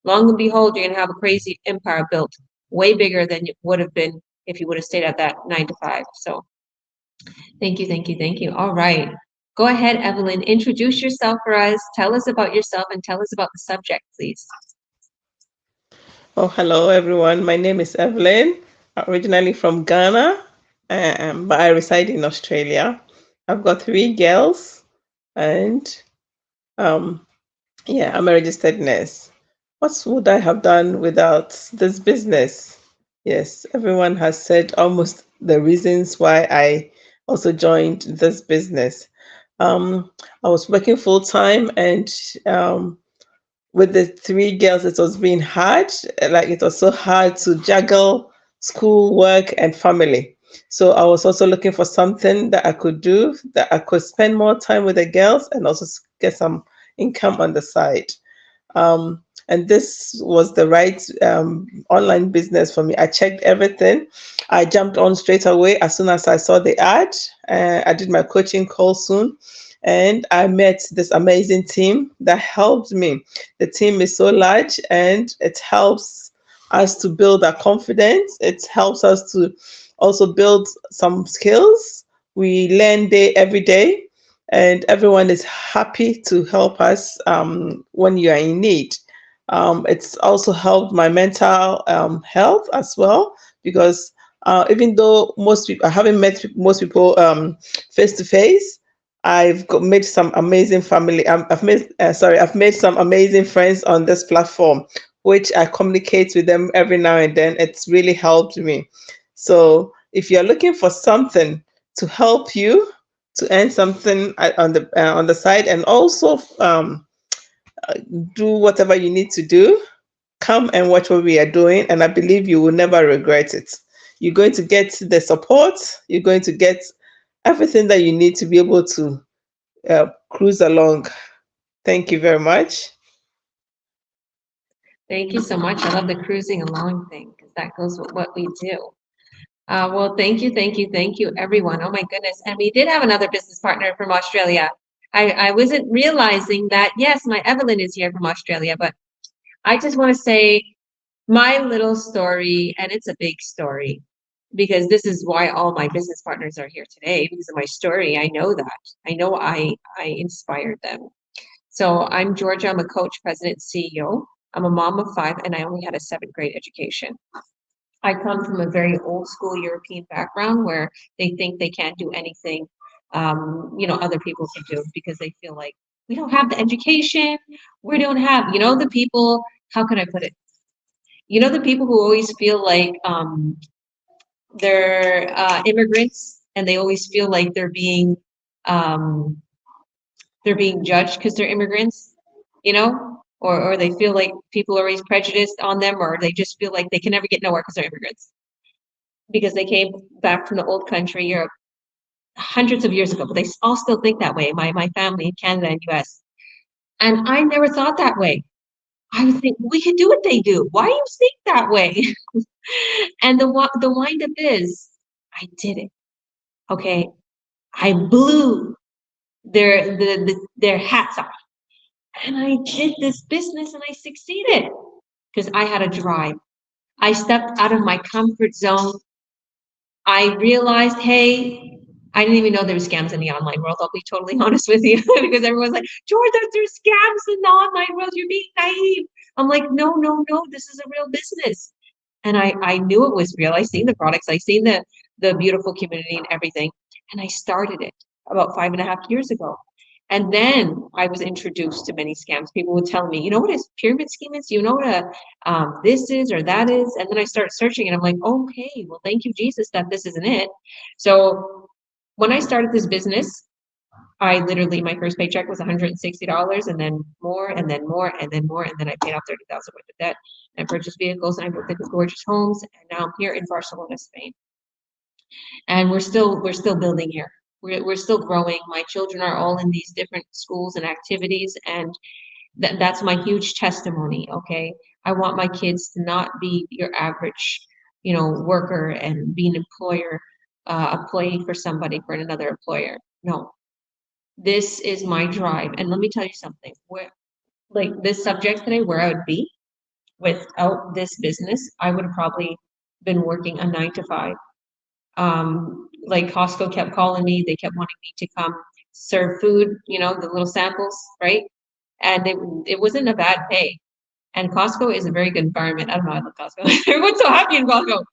long and behold, you're going to have a crazy empire built, way bigger than it would have been if you would have stayed at that 9 to 5. So thank you, thank you, thank you. All right. Go ahead, Evelyn. Introduce yourself for us. Tell us about yourself and tell us about the subject, please. Oh, hello everyone. My name is Evelyn, originally from Ghana, but I reside in Australia. I've got 3 girls, and yeah, I'm a registered nurse. What would I have done without this business? Yes, everyone has said almost the reasons why I also joined this business. I was working full time, and with the 3 girls, it was being hard. Like it was so hard to juggle school, work, and family. So I was also looking for something that I could do, that I could spend more time with the girls and also get some income on the side. And this was the right online business for me. I checked everything. I jumped on straight away as soon as I saw the ad. I did my coaching call soon, and I met this amazing team that helped me. The team is so large, and it helps us to build our confidence. It helps us to also build some skills We learn every day, and everyone is happy to help us when you are in need. It's also helped my mental health as well, because even though most people, I haven't met most people face to face, made some amazing family. I've made some amazing friends on this platform, which I communicate with them every now and then. It's really helped me. So if you're looking for something to help you to earn something on the side, and also do whatever you need to do, come and watch what we are doing, and I believe you will never regret it. You're going to get the support, you're going to get everything that you need to be able to cruise along. Thank you very much. Thank you so much. I love the cruising along thing because that goes with what we do. Well, thank you, everyone. Oh my goodness. And we did have another business partner from Australia. I wasn't realizing that, yes, my Evelyn is here from Australia, but I just want to say my little story, and it's a big story, because this is why all my business partners are here today, because of my story. I know that. I know I inspired them. So I'm Georgia. I'm a coach, president, CEO. I'm a mom of 5, and I only had a 7th grade education. I come from a very old school European background where they think they can't do anything, other people can do, because they feel like we don't have the education. We don't have, the people, how can I put it? The people who always feel like they're immigrants, and they always feel like um, they're being judged because they're immigrants, or they feel like people are always prejudiced on them, or they just feel like they can never get nowhere because they're immigrants, because they came back from the old country, Europe, hundreds of years ago. But they all still think that way. My family in Canada and US. And I never thought that way. I would think we could do what they do. Why do you think that way? And the wind up is, I did it. Okay, I blew their hats off, and I did this business, and I succeeded because I had a drive. I stepped out of my comfort zone. I realized, hey, I didn't even know there were scams in the online world. I'll be totally honest with you, because everyone's like, Georgia, there's scams in the online world. You're being naive. I'm like, no, this is a real business. And I knew it was real. I seen the products. I seen the beautiful community and everything. And I started it about 5.5 years ago. And then I was introduced to many scams. People would tell me, you know what a pyramid scheme is? You know what this is or that is? And then I start searching, and I'm like, okay, well, thank you, Jesus, that this isn't it. So when I started this business, I literally, my first paycheck was $160, and then more, and then more, and then more, and then I paid off $30,000 worth of debt, and I purchased vehicles, and I built these gorgeous homes, and now I'm here in Barcelona, Spain. And we're still building here. We're still growing. My children are all in these different schools and activities, and that's my huge testimony. Okay, I want my kids to not be your average, worker and be an employee for somebody, for another employer. No, this is my drive. And let me tell you something. Like this subject today, where I would be without this business, I would have probably been working a 9 to 5. Like Costco kept calling me. They kept wanting me to come serve food, the little samples, right? And it wasn't a bad pay. And Costco is a very good environment. I don't know, I love Costco. Everyone's so happy in Costco.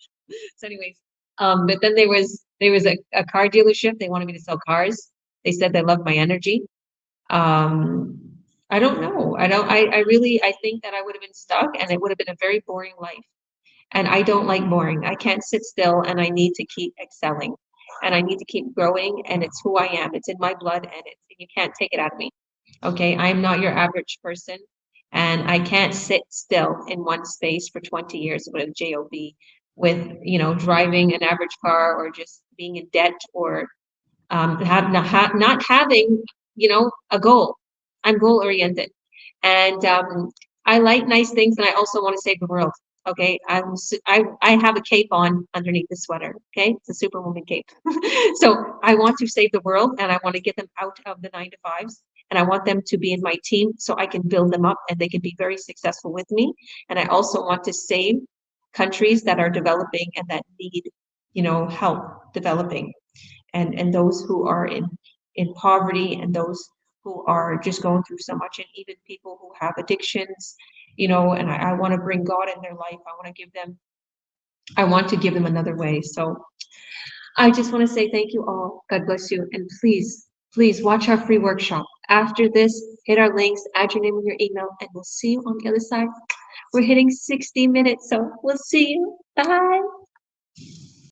So anyways, but then there was a car dealership. They wanted me to sell cars. They said they loved my energy. I don't know. I think that I would have been stuck, and it would have been a very boring life. And I don't like boring. I can't sit still, and I need to keep excelling, and I need to keep growing, and it's who I am. It's in my blood, and you can't take it out of me. Okay, I'm not your average person, and I can't sit still in one space for 20 years with a job, with driving an average car, or just being in debt, or not having a goal. I'm goal oriented, and I like nice things, and I also want to save the world. Okay, I have a cape on underneath the sweater. Okay, it's a Superwoman cape. So I want to save the world, and I want to get them out of the 9 to 5s, and I want them to be in my team so I can build them up, and they can be very successful with me. And I also want to save countries that are developing and that need help developing. and those who are in poverty, and those who are just going through so much, and even people who have addictions, you know, and I want to bring God in their life. I want to give them another way. So I just want to say thank you all. God bless you. And please, please watch our free workshop. After this, hit our links, add your name and your email, and we'll see you on the other side. We're hitting 60 minutes, so we'll see you. Bye.